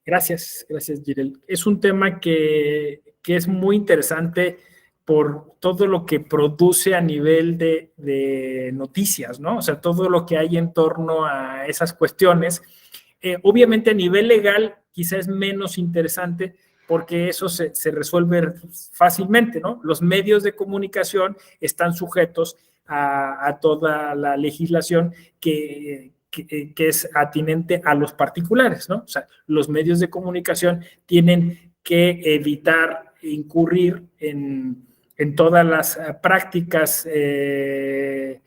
Gracias, Jirel. Es un tema que es muy interesante por todo lo que produce a nivel de noticias, ¿no? O sea, todo lo que hay en torno a esas cuestiones. Obviamente a nivel legal quizá es menos interesante porque eso se resuelve fácilmente, ¿no? Los medios de comunicación están sujetos a toda la legislación que es atinente a los particulares, ¿no? O sea, los medios de comunicación tienen que evitar incurrir en todas las prácticas que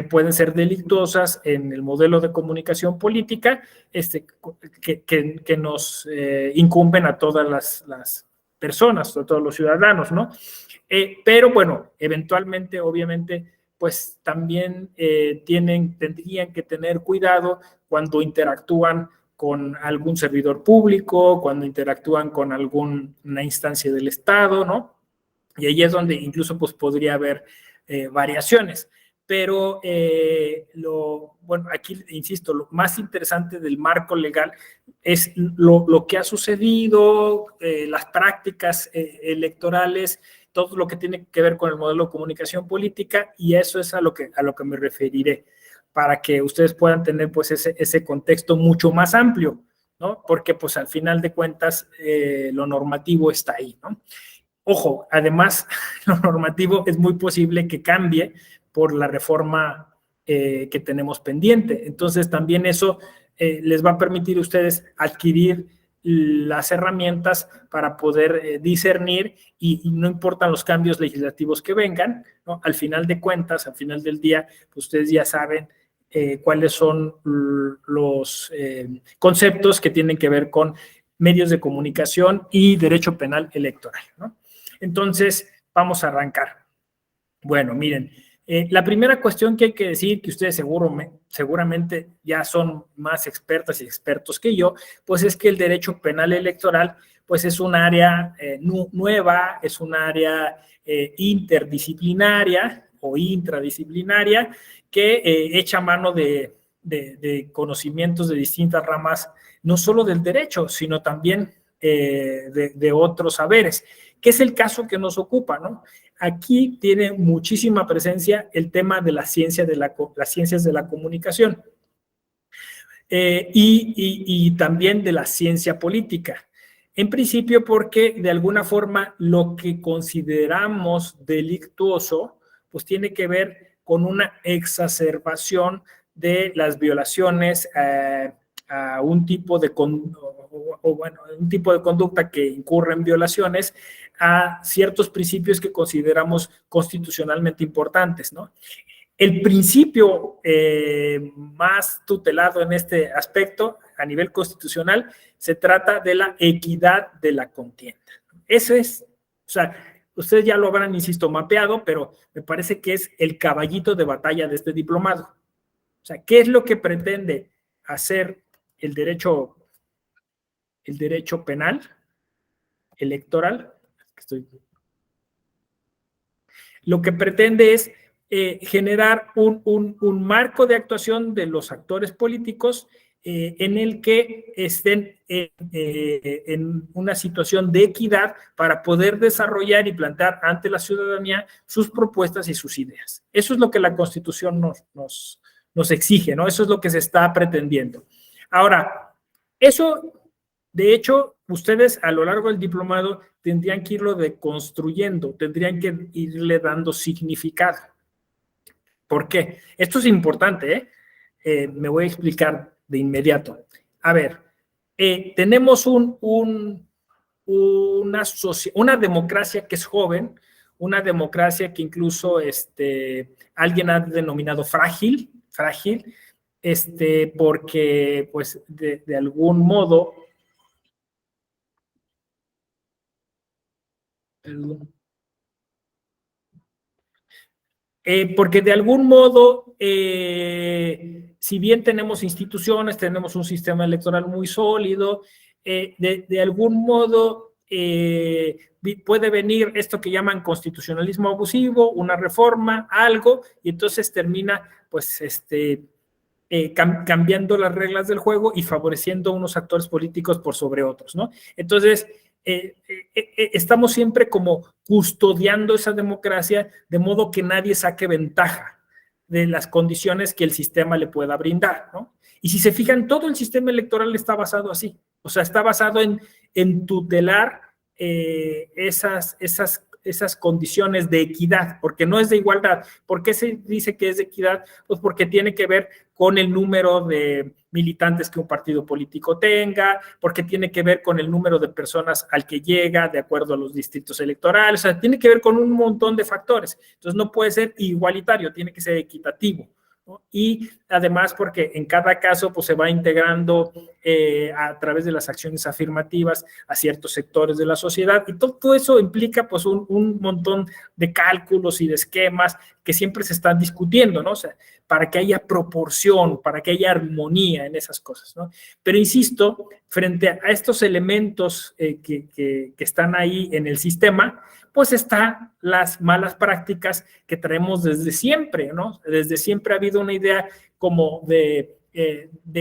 pueden ser delictuosas en el modelo de comunicación política, que nos incumben a todas las personas, a todos los ciudadanos, ¿no? Pero bueno, eventualmente, obviamente, pues también tendrían que tener cuidado cuando interactúan con algún servidor público, cuando interactúan con alguna instancia del Estado, ¿no? Y ahí es donde incluso pues podría haber variaciones. Pero bueno, aquí insisto, lo más interesante del marco legal es lo que ha sucedido, las prácticas electorales, todo lo que tiene que ver con el modelo de comunicación política, y eso es a lo que me referiré, para que ustedes puedan tener pues ese contexto mucho más amplio, ¿no? Porque pues al final de cuentas lo normativo está ahí, ¿no? Ojo, además, lo normativo es muy posible que cambie por la reforma que tenemos pendiente. Entonces, también eso les va a permitir a ustedes adquirir las herramientas para poder discernir y no importan los cambios legislativos que vengan, ¿no? Al final de cuentas, al final del día, pues ustedes ya saben cuáles son los conceptos que tienen que ver con medios de comunicación y derecho penal electoral, ¿no? Entonces, vamos a arrancar. Bueno, miren, la primera cuestión que hay que decir, que ustedes seguramente ya son más expertas y expertos que yo, pues es que el derecho penal electoral, pues es un área nueva, es un área interdisciplinaria o intradisciplinaria que echa mano de conocimientos de distintas ramas, no solo del derecho, sino también de otros saberes, que es el caso que nos ocupa, ¿no? Aquí tiene muchísima presencia el tema de las ciencias de la comunicación y también de la ciencia política. En principio porque de alguna forma lo que consideramos delictuoso pues tiene que ver con una exacerbación de las violaciones a un tipo de un tipo de conducta que incurre en violaciones a ciertos principios que consideramos constitucionalmente importantes, ¿no? El principio más tutelado en este aspecto a nivel constitucional se trata de la equidad de la contienda. Eso es, o sea, ustedes ya lo habrán, insisto, mapeado, pero me parece que es el caballito de batalla de este diplomado. O sea, ¿qué es lo que pretende hacer el derecho penal electoral? Lo que pretende es generar un marco de actuación de los actores políticos en el que estén en una situación de equidad para poder desarrollar y plantear ante la ciudadanía sus propuestas y sus ideas. Eso es lo que la Constitución nos exige, ¿no? Eso es lo que se está pretendiendo. Ahora, eso, de hecho, ustedes a lo largo del diplomado tendrían que irlo deconstruyendo, tendrían que irle dando significado. ¿Por qué? Esto es importante, ¿eh? Me voy a explicar de inmediato. A ver, tenemos una democracia que es joven, una democracia que incluso alguien ha denominado frágil, porque pues de algún modo porque de algún modo, si bien tenemos instituciones, tenemos un sistema electoral muy sólido, de algún modo puede venir esto que llaman constitucionalismo abusivo, una reforma, algo, y entonces termina pues cambiando las reglas del juego y favoreciendo a unos actores políticos por sobre otros, ¿no? Entonces, estamos siempre como custodiando esa democracia de modo que nadie saque ventaja de las condiciones que el sistema le pueda brindar, ¿no? Y si se fijan, todo el sistema electoral está basado así, o sea, está basado en tutelar esas condiciones de equidad, porque no es de igualdad. ¿Por qué se dice que es de equidad? Pues porque tiene que ver con el número de militantes que un partido político tenga, porque tiene que ver con el número de personas al que llega de acuerdo a los distritos electorales, o sea, tiene que ver con un montón de factores. Entonces no puede ser igualitario, tiene que ser equitativo, ¿no? Y además porque en cada caso pues se va integrando a través de las acciones afirmativas a ciertos sectores de la sociedad y todo eso implica pues un montón de cálculos y de esquemas que siempre se están discutiendo, ¿no? O sea, para que haya proporción, para que haya armonía en esas cosas, ¿no? Pero insisto, frente a estos elementos que están ahí en el sistema, pues están las malas prácticas que traemos desde siempre, ¿no? Desde siempre ha habido una idea como de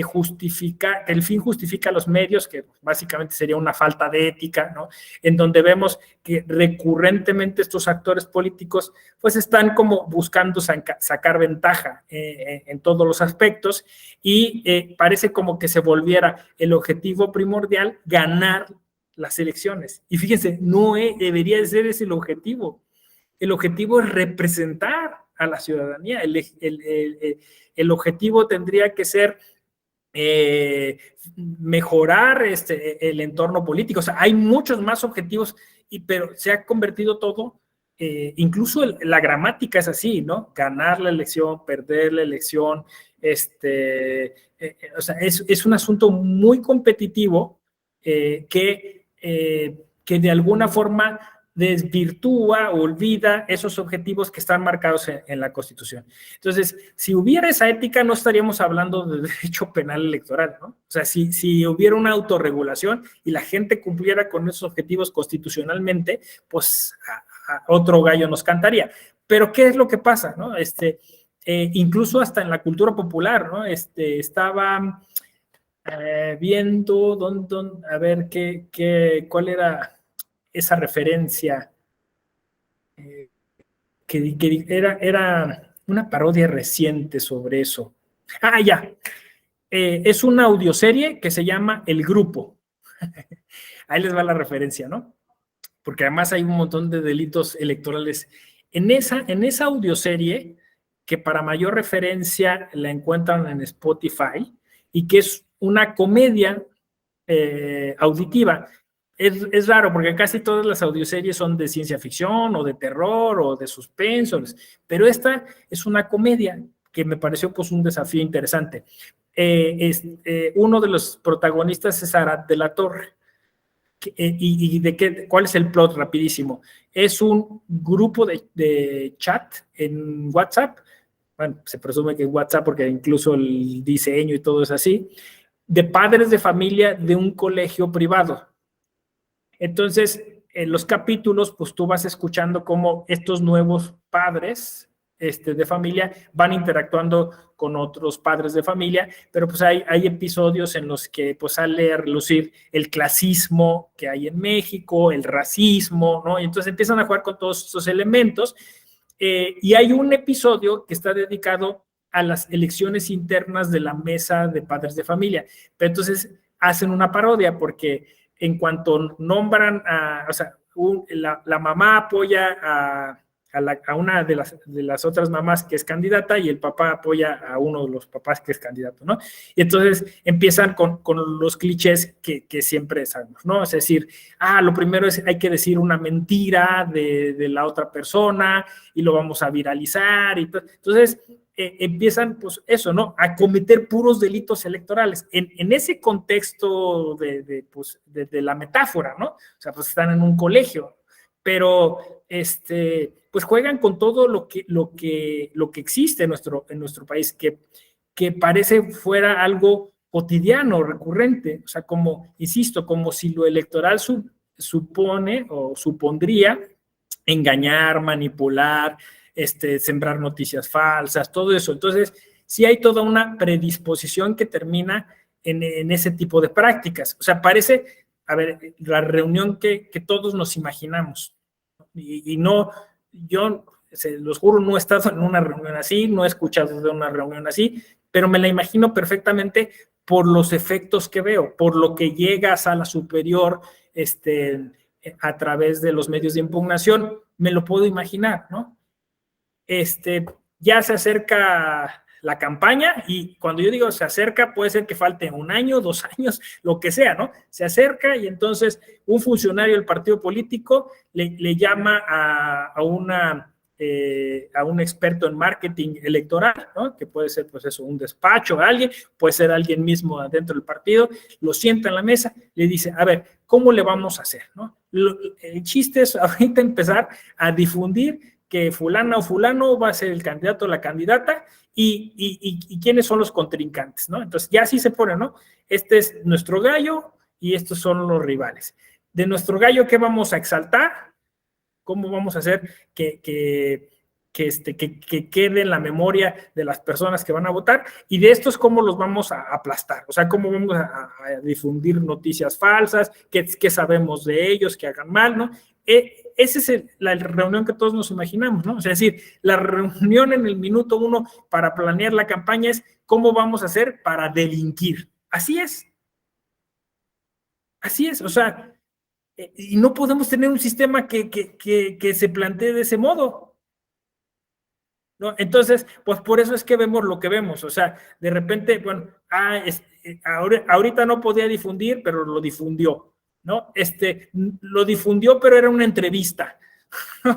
justificar, el fin justifica los medios, que básicamente sería una falta de ética, ¿no? En donde vemos que recurrentemente estos actores políticos pues están como buscando sacar ventaja en todos los aspectos y parece como que se volviera el objetivo primordial ganar las elecciones. Y fíjense, no debería de ser ese el objetivo. El objetivo es representar a la ciudadanía. El objetivo tendría que ser mejorar el entorno político. O sea, hay muchos más objetivos, pero se ha convertido todo, incluso la gramática es así, ¿no? Ganar la elección, perder la elección, o sea, es un asunto muy competitivo que de alguna forma desvirtúa, olvida esos objetivos que están marcados en la Constitución. Entonces, si hubiera esa ética, no estaríamos hablando de derecho penal electoral, ¿no? O sea, si hubiera una autorregulación y la gente cumpliera con esos objetivos constitucionalmente, pues a otro gallo nos cantaría. Pero, ¿qué es lo que pasa, no? Incluso hasta en la cultura popular, ¿no? Estaba viendo, a ver, cuál era esa referencia, que era una parodia reciente sobre eso. Ah, ya. Es una audioserie que se llama El Grupo. Ahí les va la referencia, ¿no? Porque además hay un montón de delitos electorales. En esa audioserie, que para mayor referencia la encuentran en Spotify, y que es una comedia auditiva. Es raro porque casi todas las audioseries son de ciencia ficción o de terror o de suspenso, pero esta es una comedia que me pareció pues un desafío interesante. Uno de los protagonistas es Arad de la Torre. ¿Cuál es el plot? Rapidísimo. Es un grupo de chat en WhatsApp, bueno, se presume que en WhatsApp porque incluso el diseño y todo es así, de padres de familia de un colegio privado. Entonces, en los capítulos, pues tú vas escuchando cómo estos nuevos padres de familia van interactuando con otros padres de familia, pero pues hay episodios en los que pues sale a relucir el clasismo que hay en México, el racismo, ¿no? Y entonces empiezan a jugar con todos estos elementos y hay un episodio que está dedicado a las elecciones internas de la mesa de padres de familia, pero entonces hacen una parodia porque en cuanto nombran o sea, la mamá apoya a una de las otras mamás que es candidata y el papá apoya a uno de los papás que es candidato, ¿no? Y entonces empiezan con los clichés que siempre sabemos, ¿no? Es decir, lo primero es hay que decir una mentira de la otra persona y lo vamos a viralizar. Entonces, empiezan, pues eso, ¿no? A cometer puros delitos electorales. En ese contexto de la metáfora, ¿no? O sea, pues están en un colegio, pero pues juegan con todo lo que existe en nuestro país, que parece fuera algo cotidiano, recurrente, o sea, como, insisto, como si lo electoral supone o supondría engañar, manipular, sembrar noticias falsas, todo eso. Entonces, sí hay toda una predisposición que termina en ese tipo de prácticas. O sea, parece, a ver, la reunión que todos nos imaginamos. Y no, yo se los juro, no he estado en una reunión así, no he escuchado de una reunión así, pero me la imagino perfectamente por los efectos que veo, por lo que llega a sala superior, a través de los medios de impugnación, me lo puedo imaginar, ¿no? Ya se acerca la campaña y cuando yo digo se acerca, puede ser que falte 1 año, 2 años, lo que sea, ¿no? Se acerca y entonces un funcionario del partido político le llama a un experto en marketing electoral, ¿no? Que puede ser, pues eso, un despacho, alguien, puede ser alguien mismo dentro del partido, lo sienta en la mesa, le dice, a ver, ¿cómo le vamos a hacer, no? El chiste es ahorita empezar a difundir que fulana o fulano va a ser el candidato o la candidata y quiénes son los contrincantes, ¿no? Entonces ya así se pone, ¿no? Este es nuestro gallo y estos son los rivales. De nuestro gallo, ¿qué vamos a exaltar? ¿Cómo vamos a hacer que quede en la memoria de las personas que van a votar? Y de estos, ¿cómo los vamos a aplastar? O sea, ¿cómo vamos a difundir noticias falsas? ¿Qué sabemos de ellos? ¿Que hagan mal, no? Esa es la reunión que todos nos imaginamos, ¿no? O sea, es decir, la reunión en el minuto 1 para planear la campaña es cómo vamos a hacer para delinquir. Así es. Así es, o sea, y no podemos tener un sistema que se plantee de ese modo, ¿no? Entonces, pues por eso es que vemos lo que vemos, o sea, de repente, bueno, ahorita no podía difundir, pero lo difundió, ¿no? Lo difundió, pero era una entrevista, ¿no?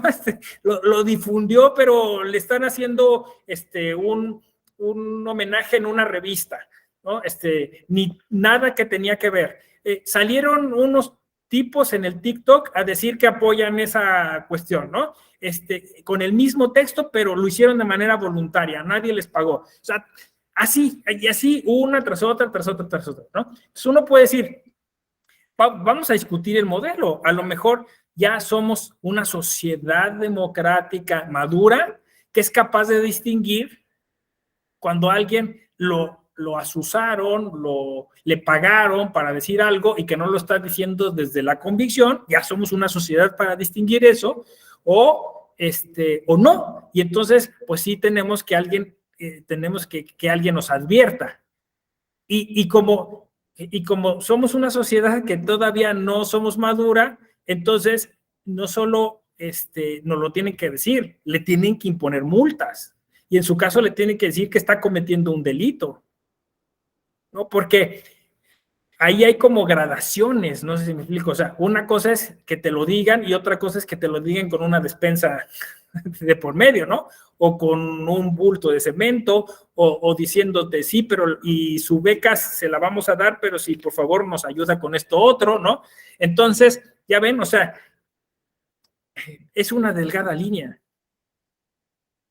Lo difundió, pero le están haciendo un homenaje en una revista, ¿no? Ni nada que tenía que ver. Salieron unos tipos en el TikTok a decir que apoyan esa cuestión, ¿no? Con el mismo texto, pero lo hicieron de manera voluntaria, nadie les pagó. O sea, así, y así, una tras otra, tras otra, tras otra, ¿no? Entonces uno puede decir, vamos a discutir el modelo, a lo mejor ya somos una sociedad democrática madura que es capaz de distinguir cuando alguien lo asusaron, le pagaron para decir algo y que no lo está diciendo desde la convicción, ya somos una sociedad para distinguir eso, o no. Y entonces, pues sí tenemos que alguien nos advierta. Y como somos una sociedad que todavía no somos madura, entonces no solo nos lo tienen que decir, le tienen que imponer multas. Y en su caso le tienen que decir que está cometiendo un delito, ¿no? Porque ahí hay como gradaciones, no sé si me explico. O sea, una cosa es que te lo digan y otra cosa es que te lo digan con una despensa de por medio, ¿no? O con un bulto de cemento, o diciéndote sí, pero y su beca se la vamos a dar, pero si por favor nos ayuda con esto otro, ¿no? Entonces, ya ven, o sea, es una delgada línea.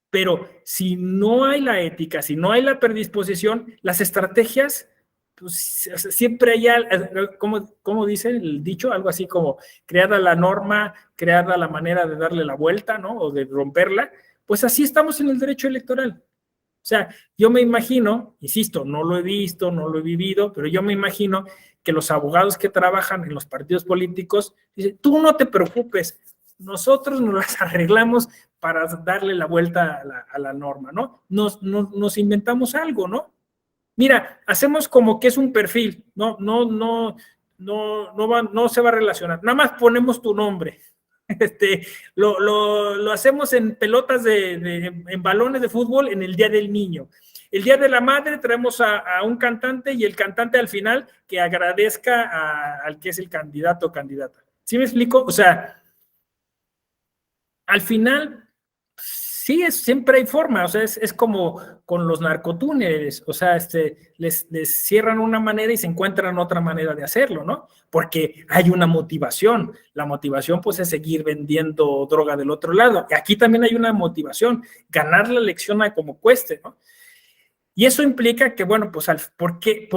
Pero si no hay la ética, si no hay la predisposición, las estrategias, pues siempre hay, ¿cómo dice el dicho? Algo así como creada la norma, creada la manera de darle la vuelta, ¿no? O de romperla. Pues así estamos en el derecho electoral. O sea, yo me imagino, insisto, no lo he visto, no lo he vivido, pero yo me imagino que los abogados que trabajan en los partidos políticos dicen, tú no te preocupes, nosotros nos las arreglamos para darle la vuelta a la norma, ¿no? Nos inventamos algo, ¿no? Mira, hacemos como que es un perfil, no se va a relacionar, nada más ponemos tu nombre. Lo hacemos en pelotas en balones de fútbol en el Día del Niño. El Día de la Madre traemos a un cantante y el cantante al final que agradezca al que es el candidato o candidata. ¿Sí me explico? O sea, al final, sí, siempre hay forma, o sea, es como con los narcotúneles, o sea, les cierran una manera y se encuentran otra manera de hacerlo, ¿no? Porque hay una motivación, la motivación pues es seguir vendiendo droga del otro lado, y aquí también hay una motivación, ganar la elección a como cueste, ¿no? Y eso implica que, bueno, pues, ¿por qué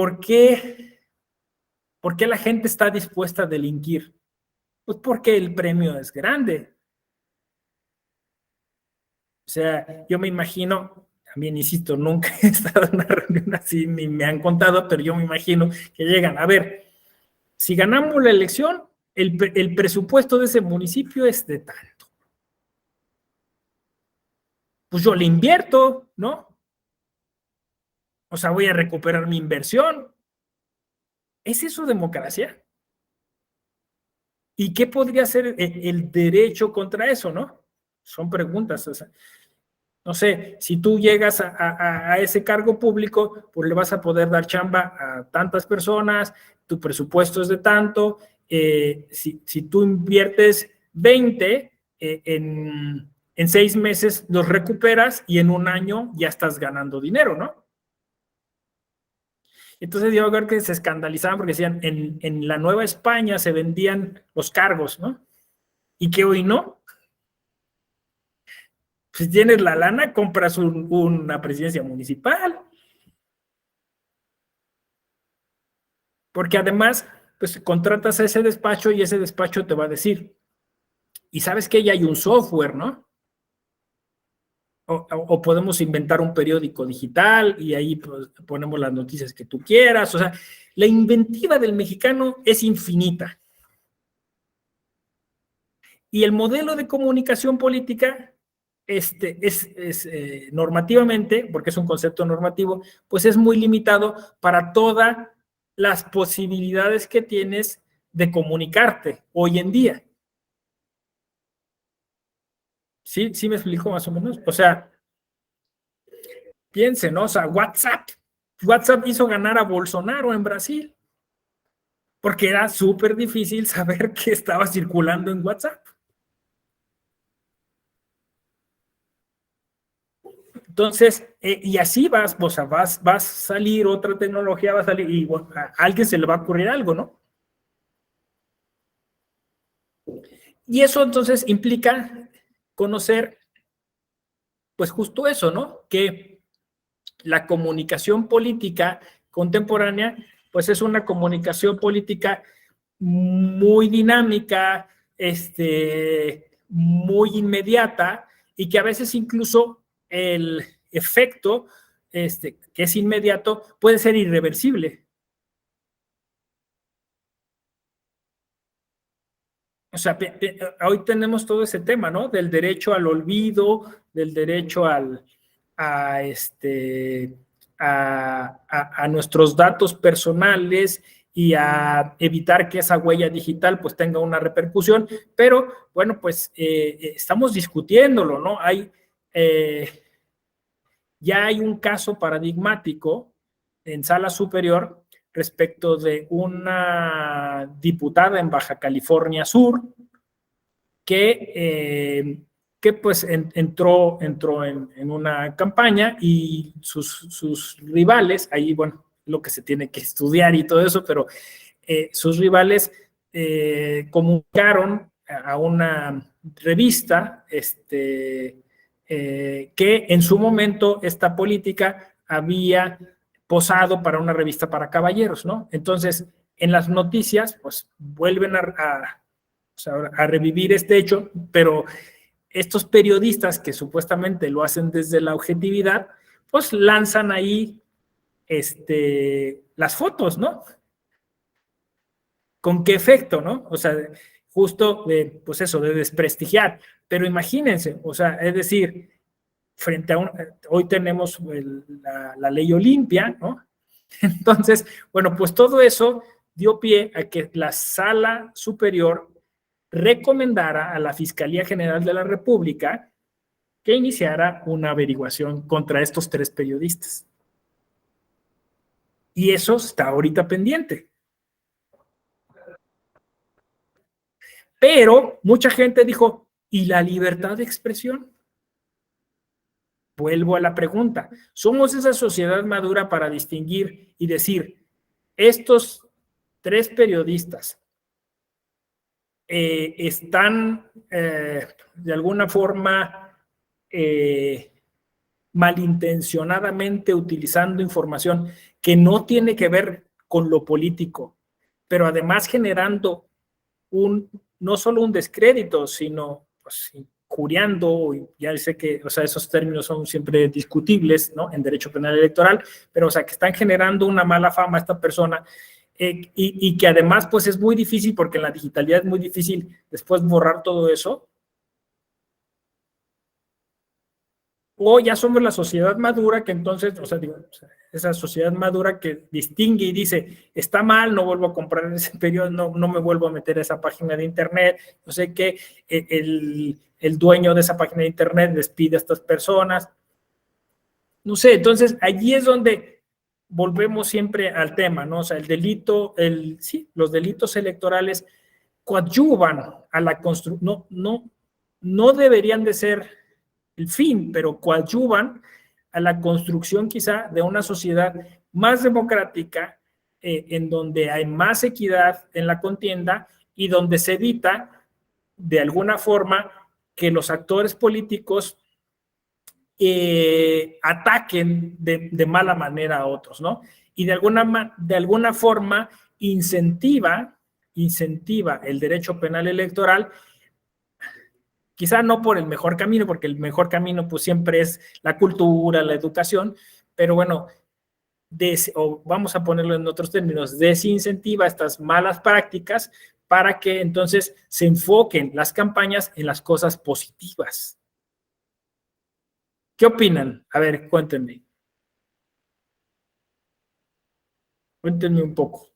la gente está dispuesta a delinquir? Pues porque el premio es grande. O sea, yo me imagino, También, insisto, nunca he estado en una reunión así, ni me han contado, pero yo me imagino que llegan. A ver, si ganamos la elección, el presupuesto de ese municipio es de tanto. Pues yo le invierto, ¿no? O sea, voy a recuperar mi inversión. ¿Es eso democracia? ¿Y qué podría ser el derecho contra eso, no? Son preguntas. O sea, no sé, si tú llegas a ese cargo público, pues le vas a poder dar chamba a tantas personas, tu presupuesto es de tanto, si tú inviertes 20 en 6 meses, los recuperas y en un año ya estás ganando dinero, ¿no? Entonces yo creo que se escandalizaban porque decían, en la Nueva España se vendían los cargos, ¿no? Y que hoy no. Si tienes la lana, compras una presidencia municipal. Porque además, pues contratas a ese despacho y ese despacho te va a decir, y sabes que ya hay un software, ¿no? O podemos inventar un periódico digital y ahí pues, ponemos las noticias que tú quieras. O sea, la inventiva del mexicano es infinita. Y el modelo de comunicación política normativamente, porque es un concepto normativo, pues es muy limitado para todas las posibilidades que tienes de comunicarte hoy en día. ¿Sí? ¿Sí me explico más o menos? O sea, piensen, ¿no? O sea, WhatsApp hizo ganar a Bolsonaro en Brasil, porque era súper difícil saber qué estaba circulando en WhatsApp. Entonces, y así vas, o sea, vas a salir otra tecnología, va a salir y bueno, a alguien se le va a ocurrir algo, ¿no? Y eso entonces implica conocer, pues justo eso, ¿no? Que la comunicación política contemporánea, pues es una comunicación política muy dinámica, muy inmediata y que a veces incluso el efecto que es inmediato puede ser irreversible. O sea, hoy tenemos todo ese tema, ¿no? Del derecho al olvido, del derecho a, a nuestros datos personales y a evitar que esa huella digital pues tenga una repercusión, pero bueno, pues estamos discutiéndolo, ¿no? Ya hay un caso paradigmático en sala superior respecto de una diputada en Baja California Sur que, que pues entró en una campaña y sus rivales, ahí bueno, lo que se tiene que estudiar y todo eso, pero sus rivales comunicaron a una revista que en su momento esta política había posado para una revista para caballeros, ¿no? Entonces, en las noticias, pues vuelven o sea, a revivir este hecho, pero estos periodistas que supuestamente lo hacen desde la objetividad, pues lanzan ahí las fotos, ¿no? ¿Con qué efecto, no? O sea, justo de, pues eso, de desprestigiar. Pero imagínense, o sea, es decir, frente a hoy tenemos la ley Olimpia, ¿no? Entonces, bueno, pues todo eso dio pie a que la sala superior recomendara a la Fiscalía General de la República que iniciara una averiguación contra estos 3 periodistas. Y eso está ahorita pendiente. Pero mucha gente dijo, ¿y la libertad de expresión? Vuelvo a la pregunta, ¿somos esa sociedad madura para distinguir y decir, estos 3 periodistas están de alguna forma malintencionadamente utilizando información que no tiene que ver con lo político, pero además generando no solo un descrédito, sino pues, perjuriando, ya sé que, o sea, esos términos son siempre discutibles, ¿no? En derecho penal electoral, pero, o sea, que están generando una mala fama a esta persona, y que además, pues, es muy difícil, porque en la digitalidad es muy difícil después borrar todo eso. O ya somos la sociedad madura que entonces, o sea, digo, esa sociedad madura que distingue y dice, está mal, no vuelvo a comprar en ese periodo, no me vuelvo a meter a esa página de internet, no sé qué, el dueño de esa página de internet despide a estas personas. No sé, entonces allí es donde volvemos siempre al tema, ¿no? O sea, el delito, sí, los delitos electorales coadyuvan a la construcción, no deberían de ser el fin, pero coadyuvan a la construcción quizá de una sociedad más democrática, en donde hay más equidad en la contienda y donde se evita de alguna forma que los actores políticos ataquen de mala manera a otros, ¿no? Y de alguna forma incentiva el derecho penal electoral, quizá no por el mejor camino, porque el mejor camino pues siempre es la cultura, la educación, pero bueno, o vamos a ponerlo en otros términos, desincentiva estas malas prácticas para que entonces se enfoquen las campañas en las cosas positivas. ¿Qué opinan? A ver, cuéntenme. Cuéntenme un poco,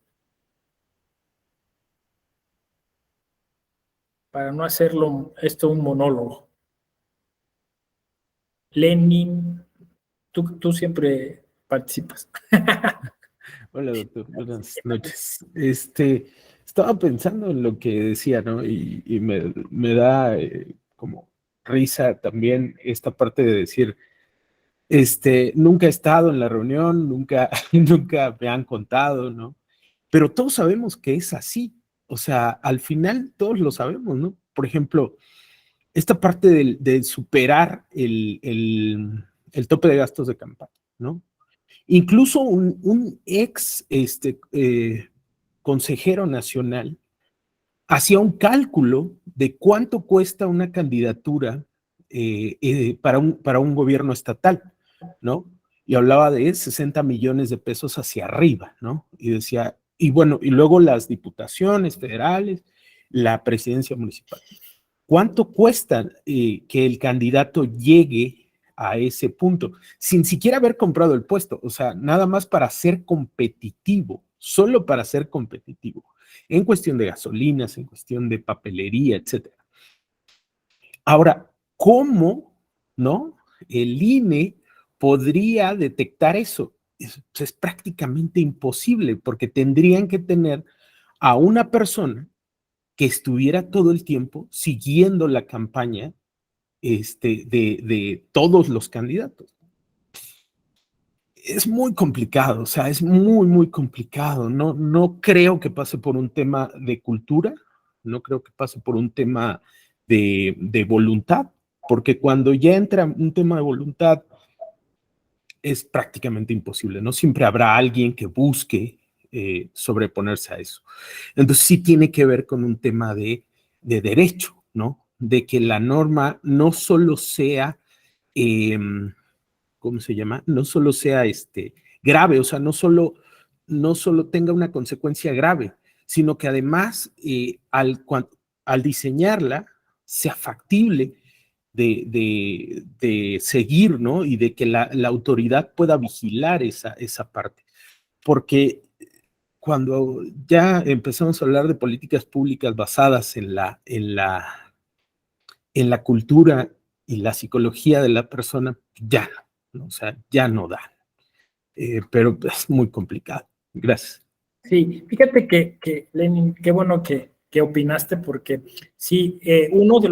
para no hacerlo esto un monólogo. Lenin, tú siempre participas. Hola, doctor. Buenas noches. Estaba pensando en lo que decía, ¿no? Y me da como risa también esta parte de decir, nunca he estado en la reunión, nunca, nunca me han contado, ¿no? Pero todos sabemos que es así. O sea, al final todos lo sabemos, ¿no? Por ejemplo, esta parte de superar el tope de gastos de campaña, ¿no? Incluso un ex consejero nacional hacía un cálculo de cuánto cuesta una candidatura para un gobierno estatal, ¿no? Y hablaba de 60 millones de pesos hacia arriba, ¿no? Y decía, y bueno, y luego las diputaciones federales, la presidencia municipal. ¿Cuánto cuesta que el candidato llegue a ese punto sin siquiera haber comprado el puesto? O sea, nada más para ser competitivo, solo para ser competitivo, en cuestión de gasolinas, en cuestión de papelería, etcétera. Ahora, ¿cómo, no? El INE podría detectar eso. Es prácticamente imposible porque tendrían que tener a una persona que estuviera todo el tiempo siguiendo la campaña de todos los candidatos. Es muy complicado, o sea, es muy, muy complicado. No creo que pase por un tema de cultura, no creo que pase por un tema de voluntad, porque cuando ya entra un tema de voluntad es prácticamente imposible, ¿no? Siempre habrá alguien que busque sobreponerse a eso. Entonces sí tiene que ver con un tema de derecho, ¿no? De que la norma no solo sea, ¿cómo se llama? No solo sea grave, o sea, no solo tenga una consecuencia grave, sino que además al diseñarla sea factible de seguir, ¿no? Y de que la autoridad pueda vigilar esa parte. Porque cuando ya empezamos a hablar de políticas públicas basadas en la cultura y la psicología de la persona, ya no, o sea, ya no da. Pero es muy complicado. Gracias. Sí, fíjate que Lenin, qué bueno que opinaste, porque sí, uno de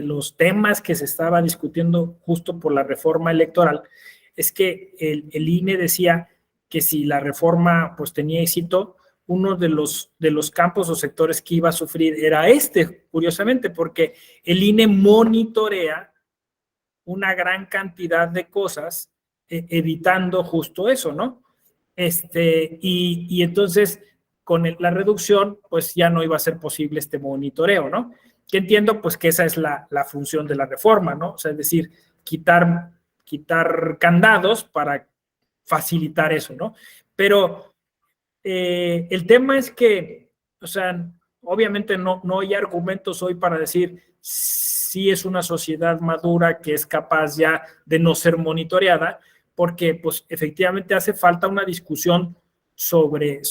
los temas que se estaba discutiendo justo por la reforma electoral es que el INE decía que si la reforma pues tenía éxito, uno de los campos o sectores que iba a sufrir era curiosamente, porque el INE monitorea una gran cantidad de cosas, evitando justo eso, ¿no? Y entonces con la reducción, pues ya no iba a ser posible este monitoreo, ¿no? Que entiendo pues que esa es la función de la reforma, ¿no? O sea, es decir, quitar candados para facilitar eso, ¿no? Pero el tema es que, o sea, obviamente no hay argumentos hoy para decir si es una sociedad madura que es capaz ya de no ser monitoreada, porque pues efectivamente hace falta una discusión sobre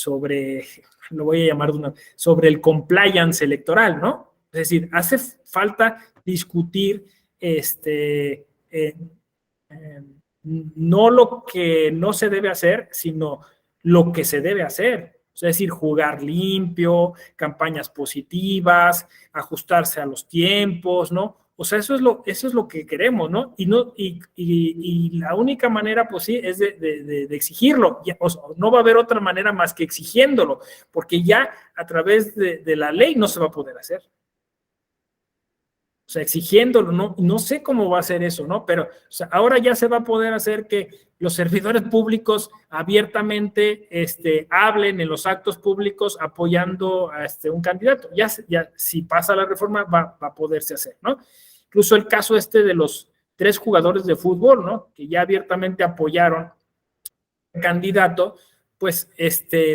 lo voy a llamar sobre el compliance electoral, ¿no? Es decir, hace falta discutir no lo que no se debe hacer, sino lo que se debe hacer. Es decir, jugar limpio, campañas positivas, ajustarse a los tiempos, ¿no? O sea, eso es lo que queremos, ¿no? Y la única manera, pues sí, es de exigirlo. O sea, no va a haber otra manera más que exigiéndolo, porque ya a través de la ley no se va a poder hacer. O sea, exigiéndolo, no sé cómo va a ser eso, ¿no? Pero o sea, ahora ya se va a poder hacer que los servidores públicos abiertamente hablen en los actos públicos apoyando a un candidato. Ya si pasa la reforma va a poderse hacer, ¿no? Incluso el caso de los 3 jugadores de fútbol, ¿no? Que ya abiertamente apoyaron al candidato, pues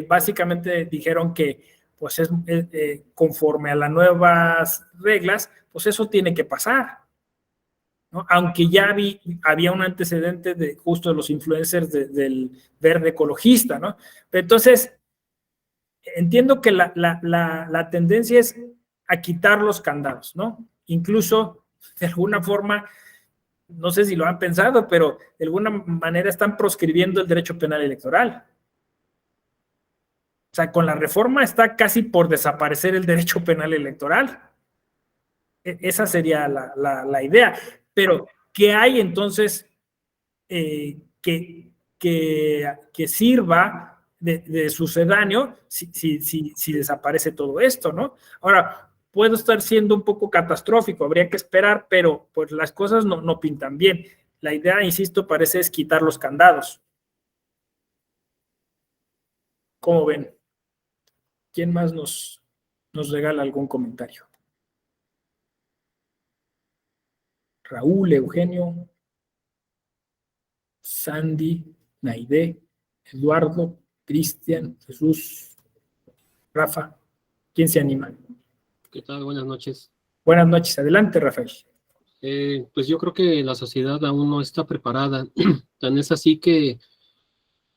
básicamente dijeron que pues conforme a las nuevas reglas, pues eso tiene que pasar, ¿no? Aunque ya había un antecedente de justo de los influencers del verde ecologista, ¿no? Pero entonces, entiendo que la tendencia es a quitar los candados, ¿no? Incluso, de alguna forma, no sé si lo han pensado, pero de alguna manera están proscribiendo el derecho penal electoral. O sea, con la reforma está casi por desaparecer el derecho penal electoral. Esa sería la idea. Pero, ¿qué hay entonces que sirva de sucedáneo si desaparece todo esto, ¿no? Ahora, puedo estar siendo un poco catastrófico, habría que esperar, pero pues las cosas no pintan bien. La idea, insisto, parece es quitar los candados. ¿Cómo ven? ¿Quién más nos regala algún comentario? Raúl, Eugenio, Sandy, Naide, Eduardo, Cristian, Jesús, Rafa. ¿Quién se anima? ¿Qué tal? Buenas noches. Buenas noches. Adelante, Rafael. Pues yo creo que la sociedad aún no está preparada. Tan es así que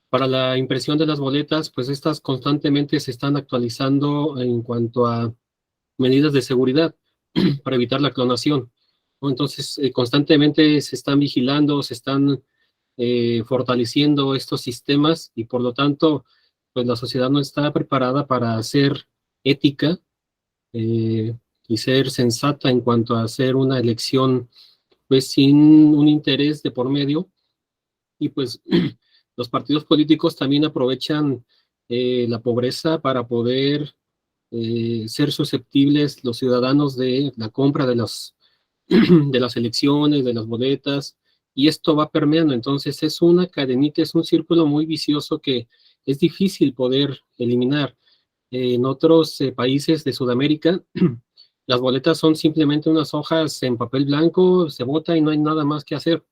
para la impresión de las boletas, pues estas constantemente se están actualizando en cuanto a medidas de seguridad para evitar la clonación, ¿no? Entonces, constantemente se están vigilando, se están fortaleciendo estos sistemas y por lo tanto, pues la sociedad no está preparada para ser ética y ser sensata en cuanto a hacer una elección, pues sin un interés de por medio. Y pues los partidos políticos también aprovechan la pobreza para poder ser susceptibles los ciudadanos de la compra de de las elecciones, de las boletas, y esto va permeando. Entonces es una cadenita, es un círculo muy vicioso que es difícil poder eliminar. En otros países de Sudamérica, las boletas son simplemente unas hojas en papel blanco, se vota y no hay nada más que hacer.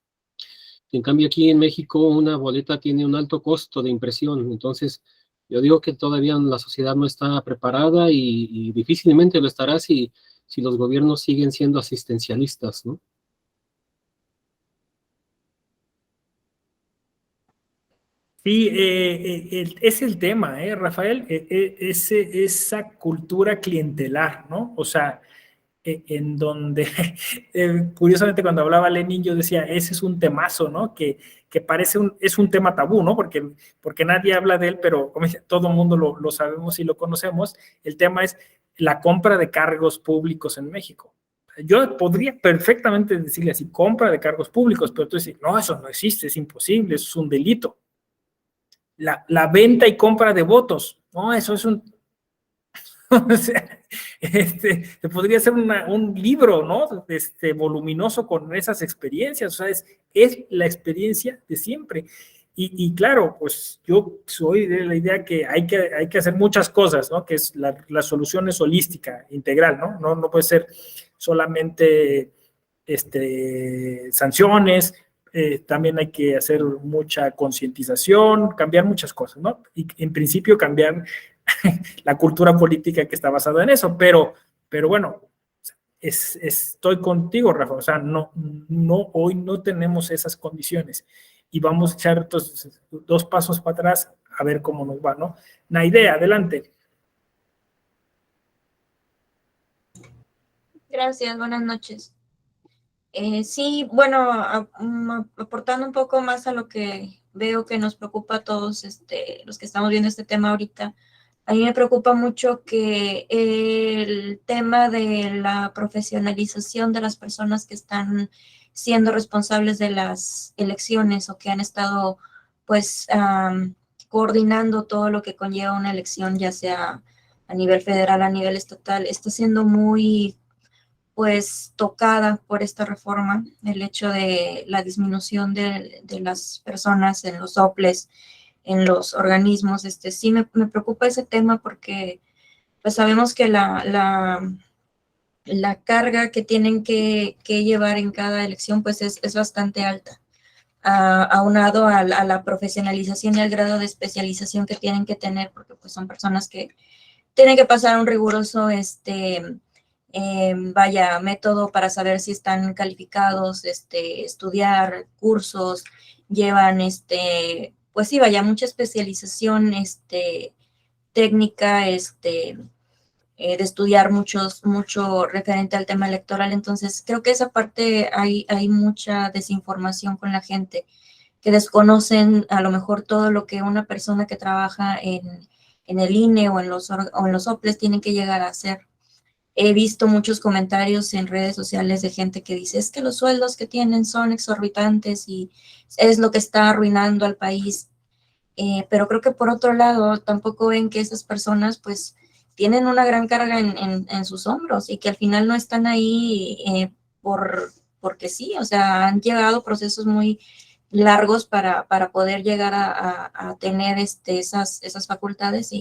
En cambio, aquí en México, una boleta tiene un alto costo de impresión. Entonces, yo digo que todavía la sociedad no está preparada y difícilmente lo estará si los gobiernos siguen siendo asistencialistas, ¿no? Sí, es el tema, Rafael, esa cultura clientelar, ¿no? O sea, en donde, curiosamente cuando hablaba Lenin yo decía, ese es un temazo, ¿no? Que parece es un tema tabú, ¿no? Porque nadie habla de él, pero como dice, todo el mundo lo sabemos y lo conocemos. El tema es la compra de cargos públicos en México. Yo podría perfectamente decirle así, compra de cargos públicos, pero tú dices, no, eso no existe, es imposible, eso es un delito. La venta y compra de votos, no, eso es un... O sea, se podría hacer un libro, ¿no? Voluminoso con esas experiencias, o sea, es la experiencia de siempre. Y claro, pues yo soy de la idea que hay que hacer muchas cosas, ¿no? Que es la solución es holística, integral, ¿no? No puede ser solamente sanciones. También hay que hacer mucha concientización, cambiar muchas cosas, ¿no? Y en principio cambiar la cultura política que está basada en eso, pero bueno, estoy contigo, Rafa, o sea, hoy no tenemos esas condiciones y vamos a echar entonces 2 pasos para atrás a ver cómo nos va, ¿no? Naide, adelante. Gracias, buenas noches. Sí, bueno, aportando un poco más a lo que veo que nos preocupa a todos los que estamos viendo este tema ahorita, a mí me preocupa mucho que el tema de la profesionalización de las personas que están siendo responsables de las elecciones o que han estado, pues, coordinando todo lo que conlleva una elección, ya sea a nivel federal, a nivel estatal, está siendo muy pues tocada por esta reforma, el hecho de la disminución de las personas en los soples, en los organismos. Sí me preocupa ese tema porque pues sabemos que la carga que tienen que llevar en cada elección pues es bastante alta, aunado a la profesionalización y al grado de especialización que tienen que tener, porque pues son personas que tienen que pasar un riguroso método para saber si están calificados, estudiar cursos, llevan, pues sí, mucha especialización, técnica, de estudiar mucho referente al tema electoral. Entonces, creo que esa parte hay mucha desinformación con la gente, que desconocen a lo mejor todo lo que una persona que trabaja en el INE o en los OPLES tienen que llegar a hacer. He visto muchos comentarios en redes sociales de gente que dice, es que los sueldos que tienen son exorbitantes y es lo que está arruinando al país. Pero creo que por otro lado, tampoco ven que esas personas pues tienen una gran carga en sus hombros y que al final no están ahí porque sí, o sea, han llevado procesos muy largos para poder llegar a tener esas facultades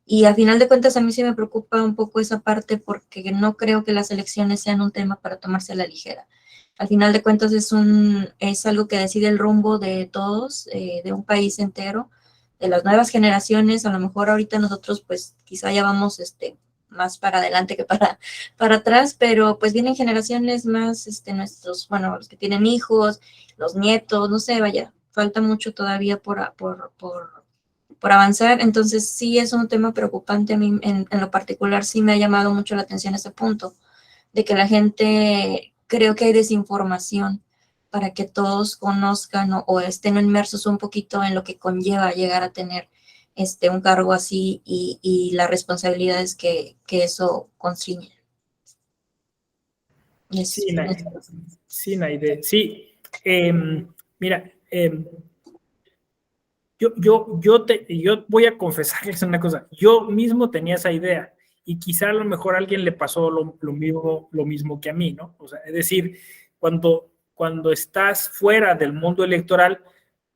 y a final de cuentas a mí sí me preocupa un poco esa parte porque no creo que las elecciones sean un tema para tomarse a la ligera. Al final de cuentas es algo que decide el rumbo de todos, de un país entero, de las nuevas generaciones. A lo mejor ahorita nosotros pues quizá ya vamos más para adelante que para atrás, pero pues vienen generaciones más, nuestros, bueno, los que tienen hijos, los nietos, no sé, vaya, falta mucho todavía por avanzar. Entonces sí es un tema preocupante. A mí en lo particular sí me ha llamado mucho la atención ese punto, de que la gente, creo que hay desinformación para que todos conozcan o estén inmersos un poquito en lo que conlleva llegar a tener un cargo así y las responsabilidades que eso constriñe. Sí, Naide, sí. Mira, yo voy a confesarles una cosa. Yo mismo tenía esa idea y quizá a lo mejor a alguien le pasó lo mismo que a mí, ¿no? O sea, es decir, cuando estás fuera del mundo electoral,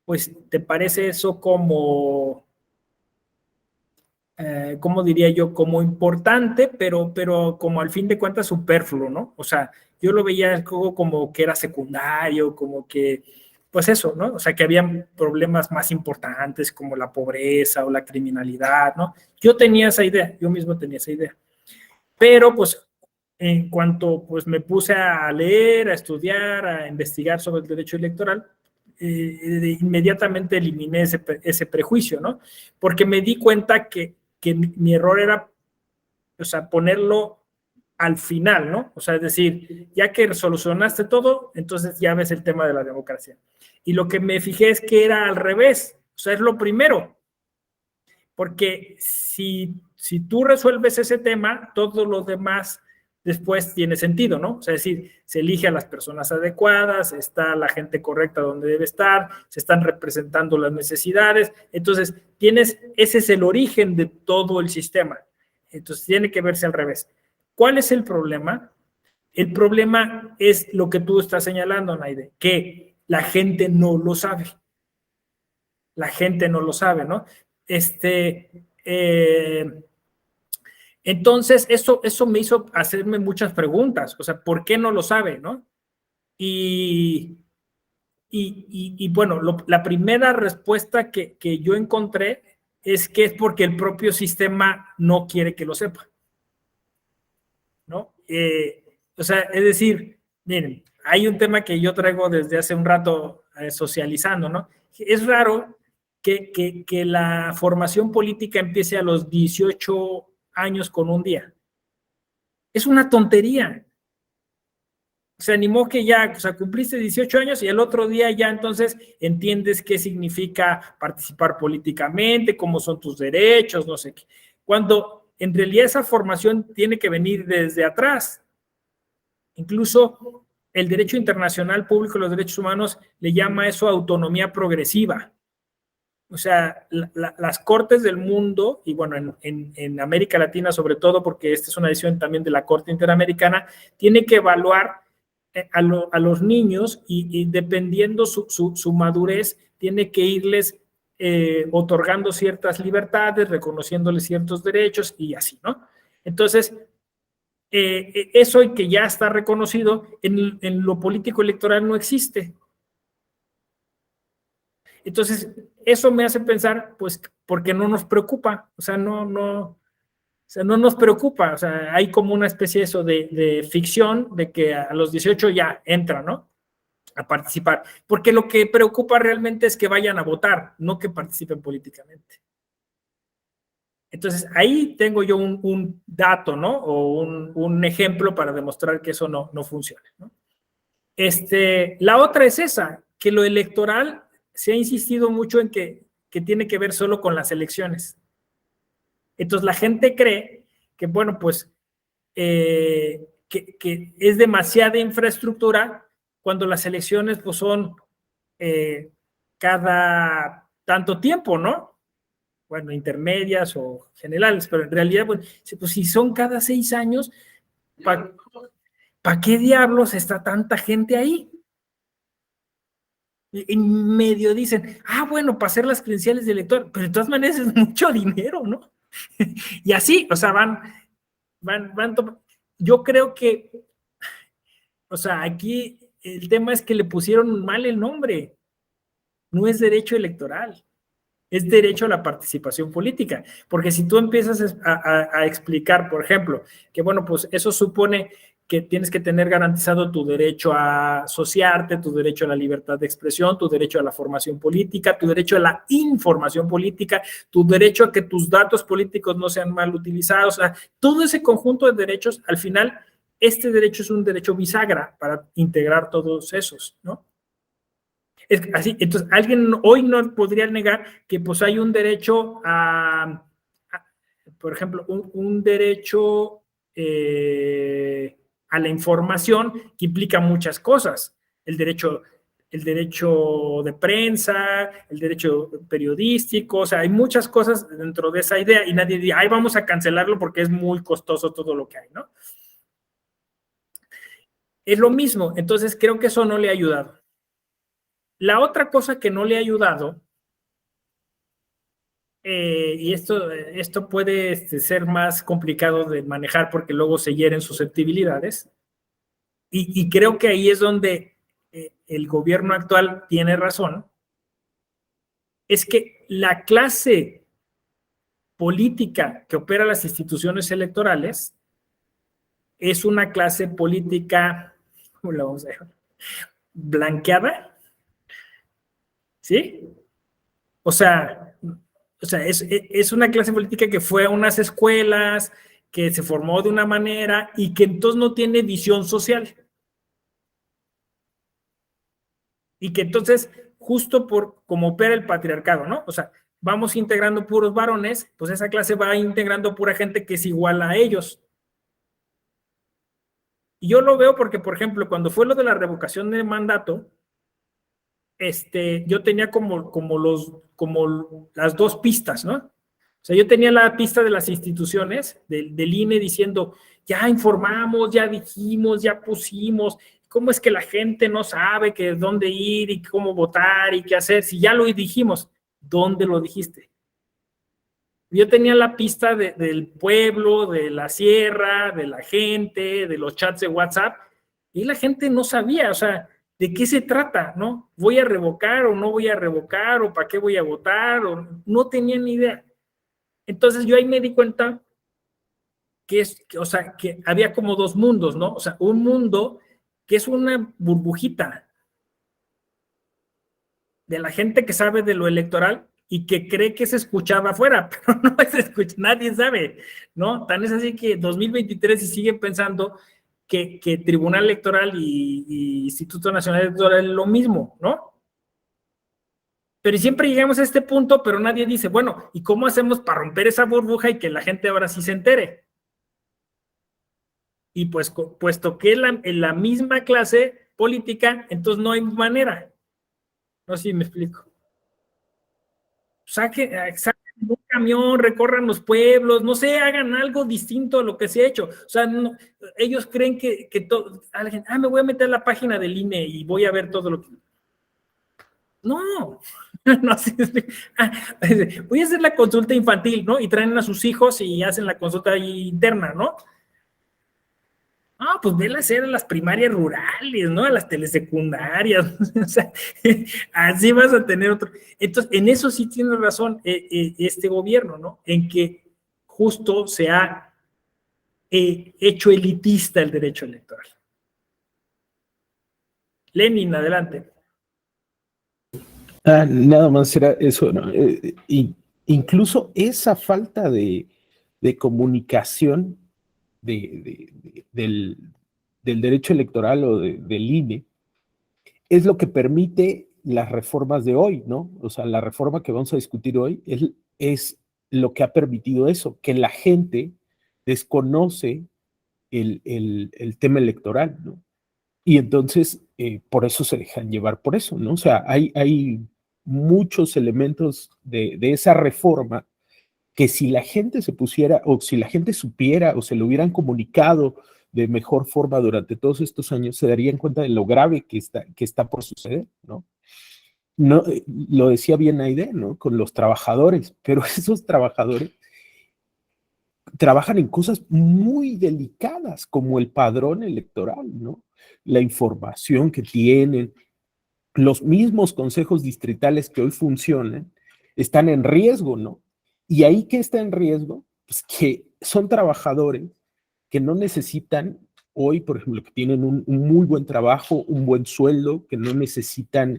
pues te parece eso como, ¿cómo diría yo? Como importante, pero como al fin de cuentas superfluo, ¿no? O sea, yo lo veía como que era secundario, como que, pues eso, ¿no? O sea, que había problemas más importantes como la pobreza o la criminalidad, ¿no? Yo tenía esa idea, yo mismo tenía esa idea. Pero, pues, en cuanto pues me puse a leer, a estudiar, a investigar sobre el derecho electoral, inmediatamente eliminé ese prejuicio, ¿no? Porque me di cuenta que mi error era, o sea, ponerlo al final, ¿no? O sea, es decir, ya que solucionaste todo, entonces ya ves el tema de la democracia. Y lo que me fijé es que era al revés, o sea, es lo primero. Porque si tú resuelves ese tema, todo lo demás después tiene sentido, ¿no? O sea, es decir, se elige a las personas adecuadas, está la gente correcta donde debe estar, se están representando las necesidades, entonces ese es el origen de todo el sistema, entonces tiene que verse al revés. ¿Cuál es el problema? El problema es lo que tú estás señalando, Naide, que la gente no lo sabe. La gente no lo sabe, ¿no? Entonces, eso me hizo hacerme muchas preguntas. O sea, ¿por qué no lo sabe, no? Y bueno, la primera respuesta que yo encontré es que es porque el propio sistema no quiere que lo sepa, ¿no? O sea, es decir, miren, hay un tema que yo traigo desde hace un rato socializando, ¿no? Es raro que la formación política empiece a los 18 años con un día. Es una tontería. Se animó que ya, o sea, cumpliste 18 años y el otro día ya entonces entiendes qué significa participar políticamente, cómo son tus derechos, no sé qué. Cuando en realidad esa formación tiene que venir desde atrás. Incluso el derecho internacional público de los derechos humanos le llama eso autonomía progresiva. O sea, las cortes del mundo, y bueno, en América Latina sobre todo, porque esta es una decisión también de la Corte Interamericana, tiene que evaluar a los niños y dependiendo su madurez, tiene que irles otorgando ciertas libertades, reconociéndoles ciertos derechos y así, ¿no? Entonces, eso que ya está reconocido en lo político electoral no existe. Entonces, eso me hace pensar, pues, porque no nos preocupa, o sea, no nos preocupa, o sea, hay como una especie de ficción de que a los 18 ya entra, ¿no? A participar, porque lo que preocupa realmente es que vayan a votar, no que participen políticamente. Entonces, ahí tengo yo un dato, ¿no? O un ejemplo para demostrar que eso no funciona, ¿no? La otra es esa, que lo electoral se ha insistido mucho en que tiene que ver solo con las elecciones. Entonces la gente cree que, bueno, pues, que es demasiada infraestructura cuando las elecciones pues son cada tanto tiempo, ¿no? Bueno, intermedias o generales, pero en realidad, pues si son cada 6 años, ¿para qué diablos está tanta gente ahí? En medio dicen, bueno, para hacer las credenciales de elector, pero de todas maneras es mucho dinero, ¿no? Y así, o sea, van. Yo creo que, o sea, aquí el tema es que le pusieron mal el nombre. No es derecho electoral, es derecho a la participación política. Porque si tú empiezas a explicar, por ejemplo, que bueno, pues eso supone que tienes que tener garantizado tu derecho a asociarte, tu derecho a la libertad de expresión, tu derecho a la formación política, tu derecho a la información política, tu derecho a que tus datos políticos no sean mal utilizados. O sea, todo ese conjunto de derechos, al final, este derecho es un derecho bisagra para integrar todos esos, ¿no? Es así, entonces alguien hoy no podría negar que pues hay un derecho por ejemplo, un derecho a la información que implica muchas cosas. El derecho de prensa, el derecho periodístico, o sea, hay muchas cosas dentro de esa idea y nadie dice, vamos a cancelarlo porque es muy costoso todo lo que hay, ¿no? Es lo mismo, entonces creo que eso no le ha ayudado. La otra cosa que no le ha ayudado, y esto puede ser más complicado de manejar porque luego se hieren susceptibilidades, y creo que ahí es donde el gobierno actual tiene razón, es que la clase política que opera las instituciones electorales es una clase política, ¿cómo la vamos a dejar? Blanqueada, ¿sí? O sea, es una clase política que fue a unas escuelas, que se formó de una manera y que entonces no tiene visión social. Y que entonces, justo por como opera el patriarcado, ¿no? O sea, vamos integrando puros varones, pues esa clase va integrando pura gente que es igual a ellos. Y yo lo veo porque, por ejemplo, cuando fue lo de la revocación de mandato, yo tenía como las dos pistas, ¿no? O sea, yo tenía la pista de las instituciones, del INE, diciendo, ya informamos, ya dijimos, ya pusimos, ¿cómo es que la gente no sabe que dónde ir y cómo votar y qué hacer? Si ya lo dijimos, ¿dónde lo dijiste? Yo tenía la pista del pueblo, de la sierra, de la gente, de los chats de WhatsApp, y la gente no sabía, o sea, ¿de qué se trata, no? ¿Voy a revocar o no voy a revocar? ¿O para qué voy a votar? O, no tenía ni idea. Entonces yo ahí me di cuenta o sea, que había como dos mundos, ¿no? O sea, un mundo que es una burbujita de la gente que sabe de lo electoral y que cree que se escuchaba afuera, pero no se escucha, nadie sabe, ¿no? Tan es así que 2023 y siguen pensando que Tribunal Electoral y Instituto Nacional Electoral es lo mismo, ¿no? Pero siempre llegamos a este punto, pero nadie dice, bueno, ¿y cómo hacemos para romper esa burbuja y que la gente ahora sí se entere? Y pues, puesto que es la misma clase política, entonces no hay manera. No sé si me explico. Saquen un camión, recorran los pueblos, no sé, hagan algo distinto a lo que se ha hecho. O sea, no, ellos creen que todo, me voy a meter a la página del INE y voy a ver todo lo que... No, no sé, voy a hacer la consulta infantil, ¿no? Y traen a sus hijos y hacen la consulta interna, ¿no? Ah, pues vela a hacer a las primarias rurales, ¿no? A las telesecundarias. O sea, así vas a tener otro. Entonces, en eso sí tiene razón este gobierno, ¿no? En que justo se ha hecho elitista el derecho electoral. Lenin, adelante. Nada más era eso, ¿no? Incluso esa falta de comunicación del derecho electoral o del INE es lo que permite las reformas de hoy, ¿no? O sea, la reforma que vamos a discutir hoy es lo que ha permitido eso, que la gente desconoce el tema electoral, ¿no? Y entonces, por eso se dejan llevar por eso, ¿no? O sea, hay muchos elementos de esa reforma que si la gente se pusiera, o si la gente supiera, o se lo hubieran comunicado de mejor forma durante todos estos años, se darían cuenta de lo grave que está por suceder, ¿no? No, lo decía bien Aide, ¿no? Con los trabajadores, pero esos trabajadores trabajan en cosas muy delicadas, como el padrón electoral, ¿no? La información que tienen, los mismos consejos distritales que hoy funcionan, están en riesgo, ¿no? Y ahí que está en riesgo, pues que son trabajadores que no necesitan hoy, por ejemplo, que tienen un muy buen trabajo, un buen sueldo, que no necesitan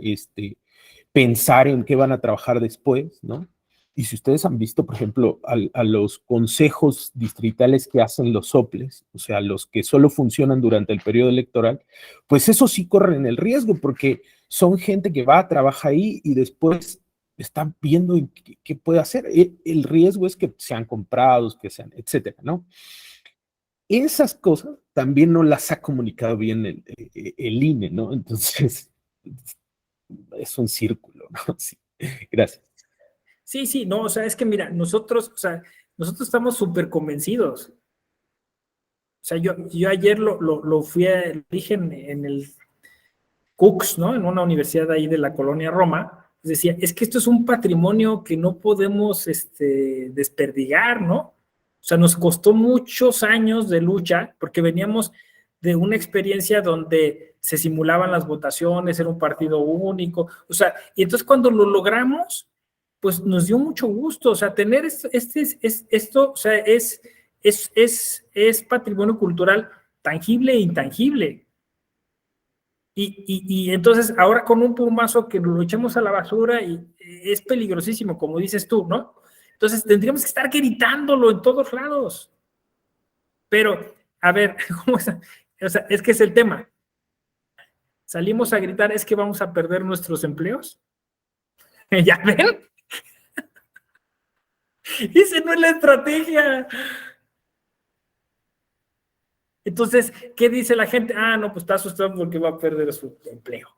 pensar en qué van a trabajar después, ¿no? Y si ustedes han visto, por ejemplo, a los consejos distritales que hacen los soples, o sea, los que solo funcionan durante el periodo electoral, pues eso sí corren el riesgo, porque son gente que va a trabajar ahí y después están viendo qué puede hacer. El riesgo es que sean comprados, que sean, etcétera, ¿no? Esas cosas también no las ha comunicado bien el INE, ¿no? Entonces, es un círculo, ¿no? Sí. Gracias. Sí, no, o sea, es que mira, nosotros estamos súper convencidos. O sea, yo ayer lo dije en el Cooks, ¿no? En una universidad ahí de la colonia Roma, decía, es que esto es un patrimonio que no podemos desperdigar, ¿no? O sea, nos costó muchos años de lucha porque veníamos de una experiencia donde se simulaban las votaciones, era un partido único, o sea, y entonces cuando lo logramos, pues nos dio mucho gusto, o sea, tener esto, o sea, es patrimonio cultural tangible e intangible. Y entonces ahora con un plumazo que lo echemos a la basura y es peligrosísimo, como dices tú, ¿no? Entonces tendríamos que estar gritándolo en todos lados. Pero, a ver, ¿cómo es? O sea, es que es el tema. Salimos a gritar, es que vamos a perder nuestros empleos. ¿Ya ven? Esa no es la estrategia. Entonces, ¿qué dice la gente? Ah, no, pues está asustado porque va a perder su empleo.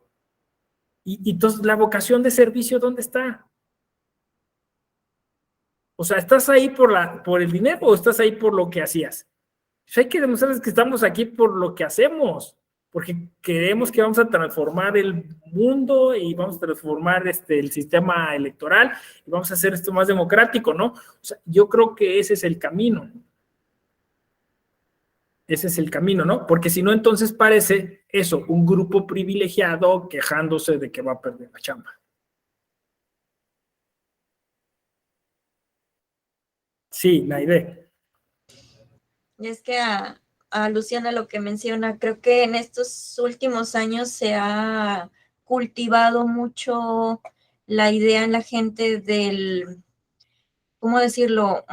Y entonces, ¿la vocación de servicio dónde está? O sea, ¿estás ahí por el dinero o estás ahí por lo que hacías? Pues hay que demostrar que estamos aquí por lo que hacemos. porque creemos que vamos a transformar el mundo y vamos a transformar el sistema electoral y vamos a hacer esto más democrático, ¿no? O sea, yo creo que ese es el camino. Ese es el camino, ¿no? Porque si no, entonces parece eso, un grupo privilegiado quejándose de que va a perder la chamba. Sí, Naide. Y es que a Luciana lo que menciona, creo que en estos últimos años se ha cultivado mucho la idea en la gente del, ¿cómo decirlo?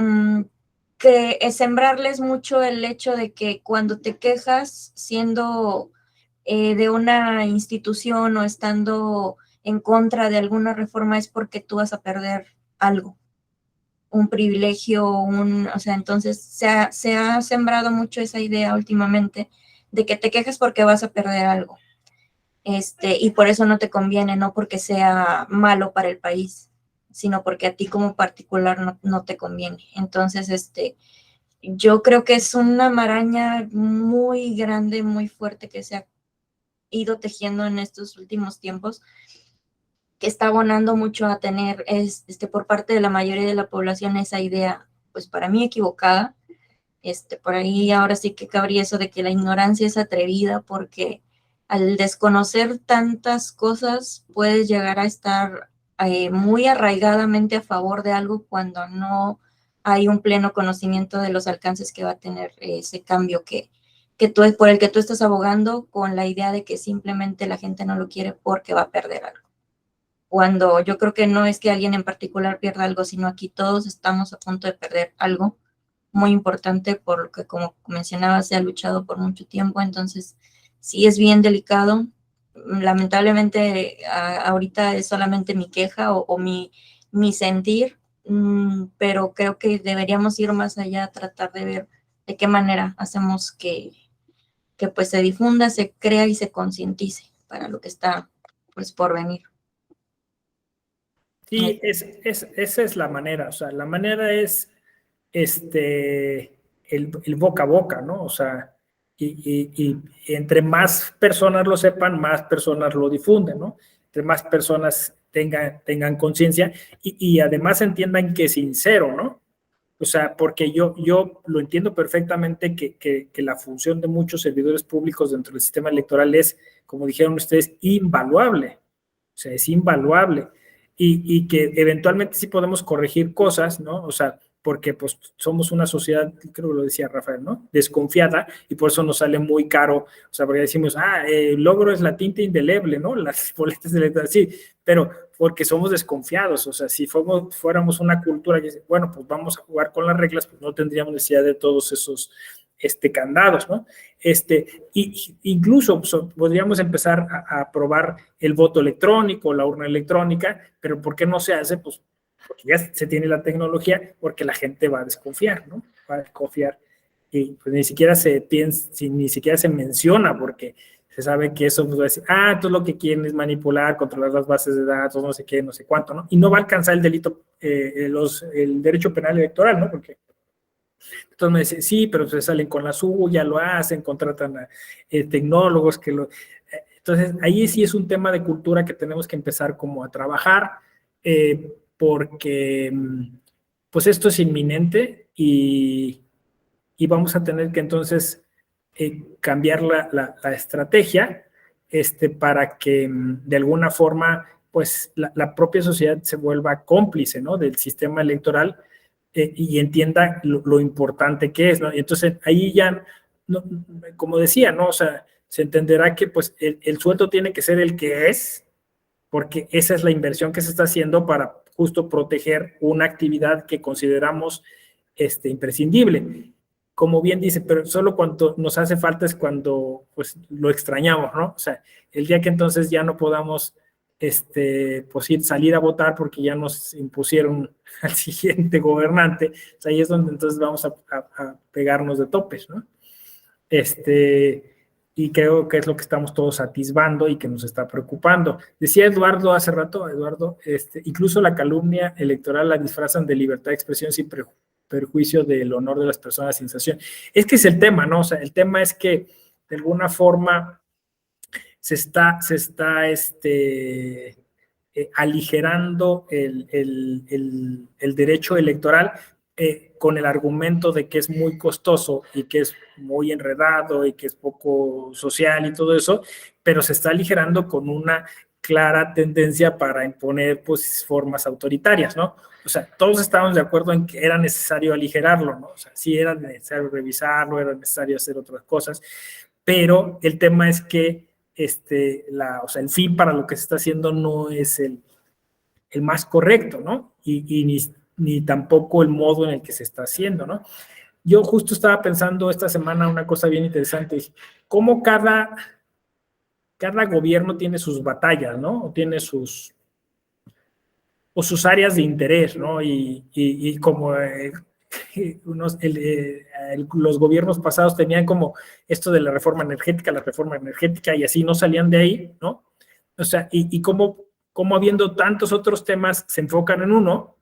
Que es sembrarles mucho el hecho de que cuando te quejas siendo de una institución o estando en contra de alguna reforma es porque tú vas a perder algo, un privilegio, o sea, entonces se ha sembrado mucho esa idea últimamente de que te quejes porque vas a perder algo. Y por eso no te conviene, no porque sea malo para el país, sino porque a ti como particular no te conviene. Entonces, yo creo que es una maraña muy grande, muy fuerte que se ha ido tejiendo en estos últimos tiempos, que está abonando mucho a tener por parte de la mayoría de la población esa idea, pues para mí equivocada. Por ahí ahora sí que cabría eso de que la ignorancia es atrevida, porque al desconocer tantas cosas puedes llegar a estar muy arraigadamente a favor de algo cuando no hay un pleno conocimiento de los alcances que va a tener ese cambio por el que tú estás abogando, con la idea de que simplemente la gente no lo quiere porque va a perder algo. Cuando yo creo que no es que alguien en particular pierda algo, sino aquí todos estamos a punto de perder algo muy importante, por lo que, como mencionaba, se ha luchado por mucho tiempo. Entonces sí es bien delicado. Lamentablemente ahorita es solamente mi queja o mi sentir, pero creo que deberíamos ir más allá, tratar de ver de qué manera hacemos que pues se difunda, se crea y se concientice para lo que está pues por venir. Sí, esa es la manera, o sea, la manera es el boca a boca, ¿no? O sea, y entre más personas lo sepan, más personas lo difunden, ¿no? Entre más personas tengan conciencia y además entiendan que es sincero, ¿no? O sea, porque yo lo entiendo perfectamente que la función de muchos servidores públicos dentro del sistema electoral es, como dijeron ustedes, invaluable. O sea, es invaluable. Y que eventualmente sí podemos corregir cosas, ¿no? O sea, porque pues somos una sociedad, creo que lo decía Rafael, ¿no? Desconfiada, y por eso nos sale muy caro, o sea, porque decimos, el logro es la tinta indeleble, ¿no? Las boletas electorales, sí, pero porque somos desconfiados, o sea, si fuéramos una cultura que, bueno, pues vamos a jugar con las reglas, pues no tendríamos necesidad de todos esos candados, ¿no? Y incluso pues, podríamos empezar a probar el voto electrónico, la urna electrónica, pero ¿por qué no se hace? Pues porque ya se tiene la tecnología, porque la gente va a desconfiar, ¿no? Va a desconfiar. Y pues ni siquiera ni siquiera se menciona, porque se sabe que eso pues, va a decir, entonces lo que quieren es manipular, controlar las bases de datos, no sé qué, no sé cuánto, ¿no? Y no va a alcanzar el delito, el derecho penal electoral, ¿no? Porque entonces me dicen, sí, pero se salen con la suya, lo hacen, contratan a tecnólogos que lo... Entonces, ahí sí es un tema de cultura que tenemos que empezar como a trabajar, porque pues esto es inminente y vamos a tener que entonces cambiar la estrategia para que de alguna forma pues la propia sociedad se vuelva cómplice, ¿no? Del sistema electoral y entienda lo importante que es, ¿no? Y entonces ahí ya, no, como decía, ¿no? O sea, se entenderá que pues el sueldo tiene que ser el que es, porque esa es la inversión que se está haciendo para justo proteger una actividad que consideramos imprescindible. Como bien dice, pero solo cuando nos hace falta es cuando pues lo extrañamos, ¿no? O sea, el día que entonces ya no podamos pues salir a votar porque ya nos impusieron al siguiente gobernante, o sea, ahí es donde entonces vamos a pegarnos de topes, ¿no? Y creo que es lo que estamos todos atisbando y que nos está preocupando. Decía Eduardo hace rato, incluso la calumnia electoral la disfrazan de libertad de expresión sin perjuicio del honor de las personas sin sanción. Es que es el tema, ¿no? O sea, el tema es que de alguna forma se está aligerando el derecho electoral con el argumento de que es muy costoso y que es muy enredado y que es poco social y todo eso, pero se está aligerando con una clara tendencia para imponer pues formas autoritarias, ¿no? O sea, todos estábamos de acuerdo en que era necesario aligerarlo, ¿no? O sea, sí era necesario revisarlo, era necesario hacer otras cosas, pero el tema es que o sea, el fin para lo que se está haciendo no es el más correcto, ¿no? Y ni tampoco el modo en el que se está haciendo, ¿no? Yo justo estaba pensando esta semana una cosa bien interesante, cómo cada gobierno tiene sus batallas, ¿no? O tiene sus áreas de interés, ¿no? Y como los gobiernos pasados tenían como esto de la reforma energética, y así no salían de ahí, ¿no? O sea, y cómo habiendo tantos otros temas se enfocan en uno,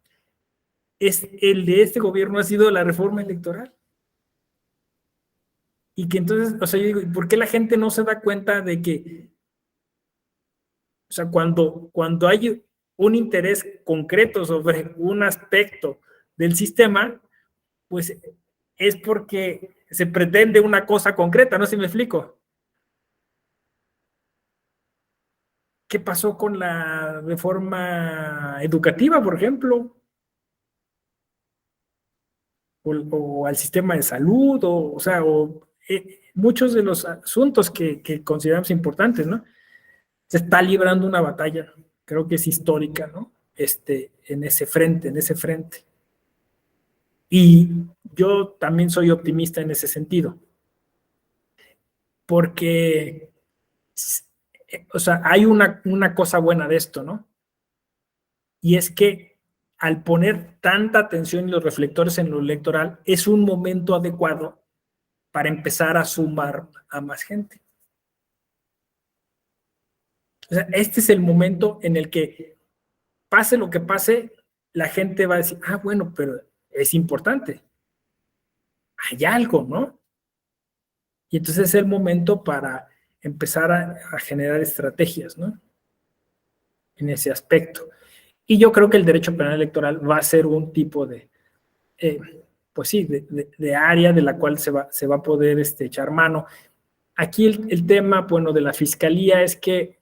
el de este gobierno ha sido la reforma electoral. Y que entonces, o sea, yo digo, ¿por qué la gente no se da cuenta de que, o sea, cuando hay un interés concreto sobre un aspecto del sistema, pues es porque se pretende una cosa concreta, no sé si me explico. ¿Qué pasó con la reforma educativa, por ejemplo? O al sistema de salud, o sea, muchos de los asuntos que consideramos importantes, ¿no? Se está librando una batalla, creo que es histórica, ¿no? En ese frente. Y yo también soy optimista en ese sentido, porque, o sea, hay una cosa buena de esto, ¿no? Y es que al poner tanta atención y los reflectores en lo electoral, es un momento adecuado para empezar a sumar a más gente. O sea, este es el momento en el que, pase lo que pase, la gente va a decir, ah, bueno, pero es importante. Hay algo, ¿no? Y entonces es el momento para empezar a generar estrategias, ¿no? En ese aspecto. Y yo creo que el derecho penal electoral va a ser un tipo de, pues sí, de área de la cual se va a poder echar mano. Aquí el tema, bueno, de la fiscalía es que,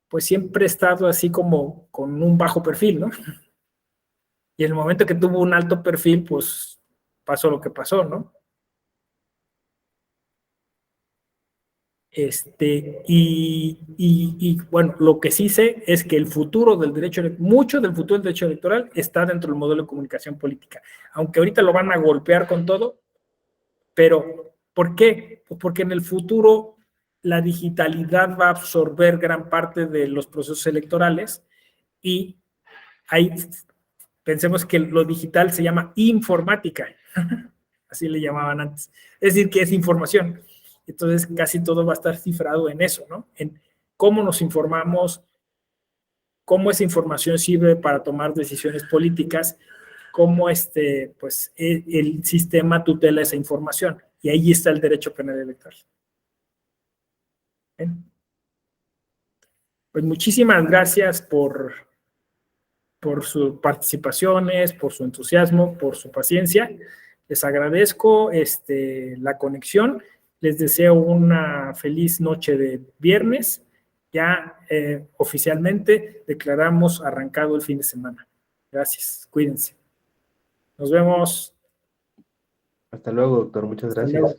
pues siempre he estado así como con un bajo perfil, ¿no? Y en el momento que tuvo un alto perfil, pues pasó lo que pasó, ¿no? Y bueno, lo que sí sé es que el futuro del derecho, mucho del futuro del derecho electoral está dentro del modelo de comunicación política, aunque ahorita lo van a golpear con todo, pero ¿por qué? Pues porque en el futuro la digitalidad va a absorber gran parte de los procesos electorales y pensemos que lo digital se llama informática, así le llamaban antes, es decir, que es información. Entonces, casi todo va a estar cifrado en eso, ¿no? En cómo nos informamos, cómo esa información sirve para tomar decisiones políticas, cómo pues, el sistema tutela esa información. Y ahí está el derecho penal electoral. ¿Bien? Pues muchísimas gracias por sus participaciones, por su entusiasmo, por su paciencia. Les agradezco la conexión. Les deseo una feliz noche de viernes. Ya oficialmente declaramos arrancado el fin de semana. Gracias. Cuídense. Nos vemos. Hasta luego, doctor. Muchas gracias. Hasta luego.